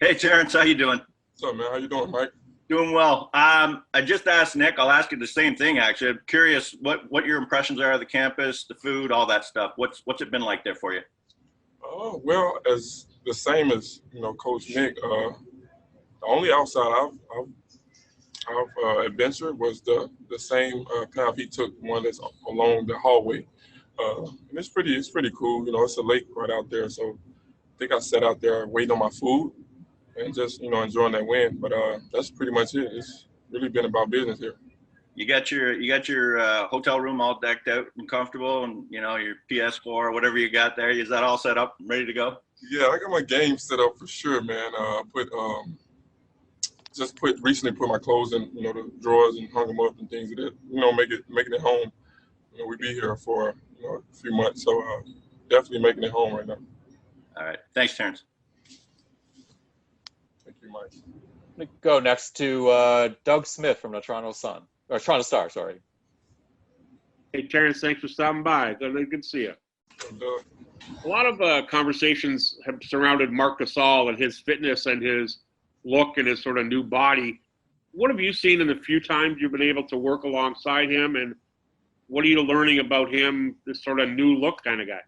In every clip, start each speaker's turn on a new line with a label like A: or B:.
A: Hey, Terence, how you doing?
B: What's up, man? How you doing, Mike?
A: Doing well. I just asked Nick. I'll ask you the same thing. Actually, I'm curious what your impressions are of the campus, the food, all that stuff. What's it been like there for you?
B: Well, as the same as Coach Nick. The only outside I've adventured was the same path he took, one that's along the hallway. And it's pretty cool. It's a lake right out there, so I think I sat out there waiting on my food and just enjoying that wind. But that's pretty much it. It's really been about business here.
A: You got your hotel room all decked out and comfortable, and your PS4 or whatever you got there. Is that all set up and ready to go?
B: Yeah, I got my game set up for sure, man. Recently put my clothes in the drawers and hung them up and things of that. Making it home. We be here for a few months, so definitely making it home right now.
A: All right. Thanks, Terrence.
B: Thank you, Mike.
C: Let me go next to Doug Smith from the Toronto Star. Sorry.
D: Hey, Terence, thanks for stopping by. Good to see you.
B: And,
D: A lot of conversations have surrounded Marc Gasol and his fitness and his look and his sort of new body. What have you seen in the few times you've been able to work alongside him, and what are you learning about him, this sort of new look kind of guy?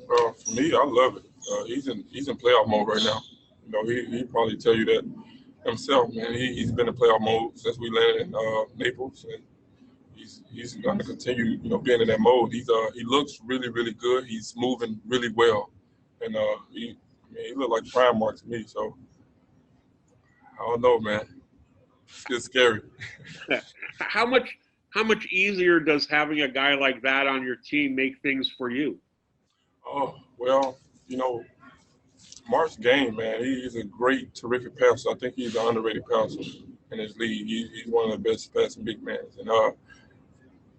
B: for me, I love it. He's in playoff mode right now. He probably tell you that himself, man. He's been in playoff mode since we landed in Naples, and he's going to continue, being in that mode. He looks really, really good. He's moving really well, and he looked like prime Mark to me. So I don't know, man. It's scary.
D: How much easier does having a guy like that on your team make things for you?
B: Oh well, Mark's game, man. He's a great, terrific passer. I think he's an underrated passer in his league. He's one of the best passing big men. And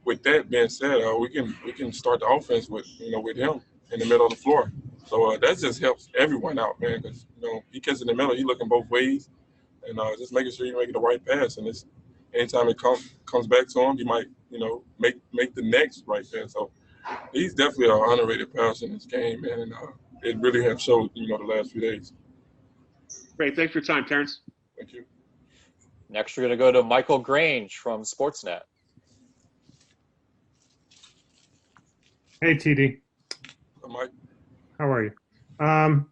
B: with that being said, we can start the offense with him in the middle of the floor. So that just helps everyone out, man. Because he gets in the middle, he looking both ways, and just making sure you're making the right pass. And anytime it comes back to him, he might make the next right pass. So he's definitely an underrated passer in this game, man. And it really has showed the last few days.
D: Great. Thanks for your time, Terrence.
B: Thank you.
C: Next, we're going to go to Michael Grange from Sportsnet.
E: Hey, TD.
B: Hi, Mike.
E: How are you?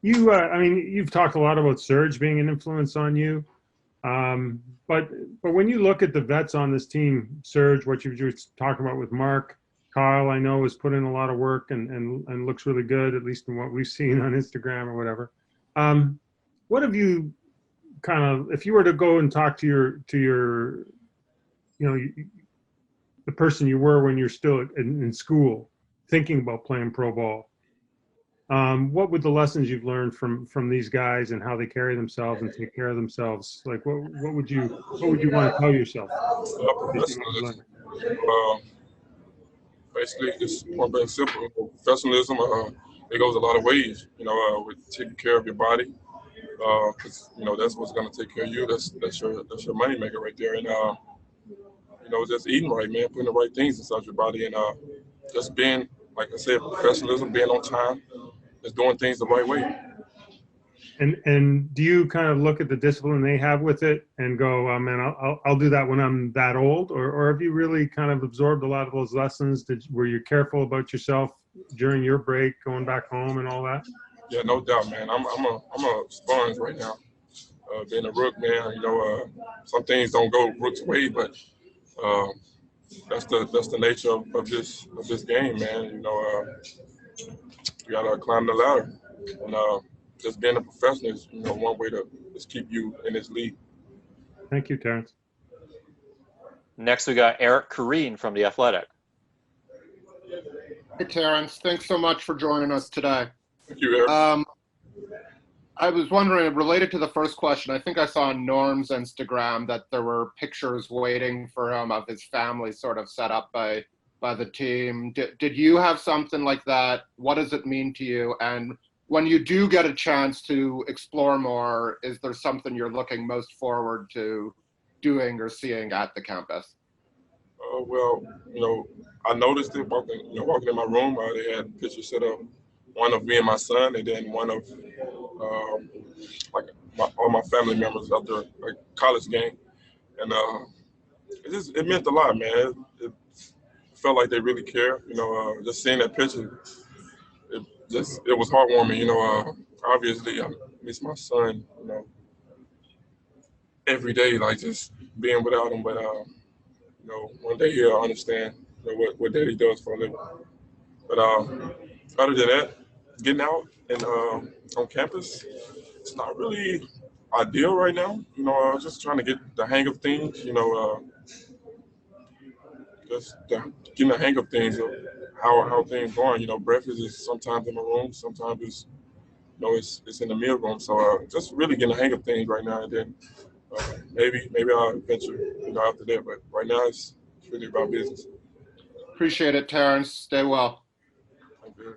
E: You've talked a lot about Serge being an influence on you. But when you look at the vets on this team, Serge, what you were just talking about with Mark, Kyle, I know, has put in a lot of work and looks really good, at least in what we've seen on Instagram or whatever. What have you if you were to go and talk to your the person you were when you're still in school, thinking about playing pro ball, what would the lessons you've learned from these guys and how they carry themselves and take care of themselves, like what would you want to tell yourself?
B: Professionalism. Basically, it's more than simple. Professionalism, it goes a lot of ways, with taking care of your body, because, that's what's going to take care of you. That's your money maker right there. And, just eating right, man, putting the right things inside your body, and just being, like I said, professionalism, being on time, just doing things the right way.
E: And do you kind of look at the discipline they have with it and go, oh, man, I'll do that when I'm that old? Or have you really kind of absorbed a lot of those lessons? Were you careful about yourself during your break, going back home and all that?
B: Yeah, no doubt, man. I'm a sponge right now. Being a rook, man, some things don't go rook's way, but that's the nature of this game, man. You gotta climb the ladder, and just being a professional is one way to just keep you in this league.
E: Thank you, Terrence.
C: Next, we got Eric Corrine from The Athletic.
F: Hey, Terrence. Thanks so much for joining us today.
B: Thank you, Eric.
F: I was wondering, related to the first question, I think I saw on Norm's Instagram that there were pictures waiting for him of his family sort of set up by the team. Did you have something like that? What does it mean to you? And when you do get a chance to explore more, is there something you're looking most forward to doing or seeing at the campus?
B: Well, I noticed it walking in my room. They had pictures set up one of me and my son, and then one of like all my family members after like college game, and it meant a lot, man. It felt like they really care. Just seeing that picture, it was heartwarming. Obviously I miss my son. Every day, like just being without him, but one day he'll understand what Daddy does for a living. But other than that, getting out and on campus, it's not really ideal right now. Just trying to get the hang of things. Getting the hang of things, of how things going. Breakfast is sometimes in the room, sometimes it's in the meal room. So just really getting the hang of things right now, and then maybe I'll venture after that. But right now it's really about business.
F: Appreciate it, Terence. Stay well.
B: Thank you.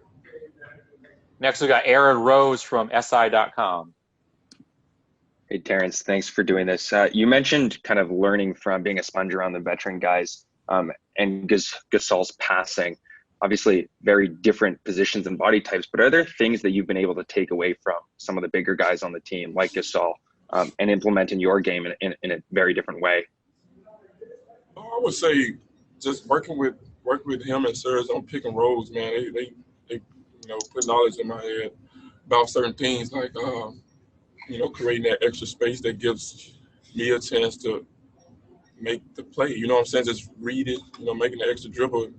C: Next, we got Aaron Rose from SI.com.
G: Hey, Terence, thanks for doing this. You mentioned kind of learning from being a sponge around the veteran guys and Gasol's passing. Obviously, very different positions and body types, but are there things that you've been able to take away from some of the bigger guys on the team, like Gasol, and implement in your game in a very different way?
B: I would say just working with him and Serge on pick and rolls, man. They put knowledge in my head about certain things, like creating that extra space that gives me a chance to make the play. You know what I'm saying? Just read it. Making the extra dribble,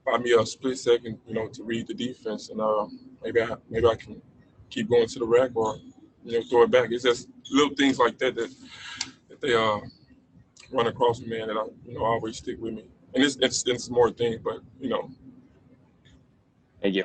B: buy me a split second, to read the defense, and maybe I can keep going to the rack or throw it back. It's just little things like that they run across me, man, that I always stick with me. And it's more things, but
G: Thank you.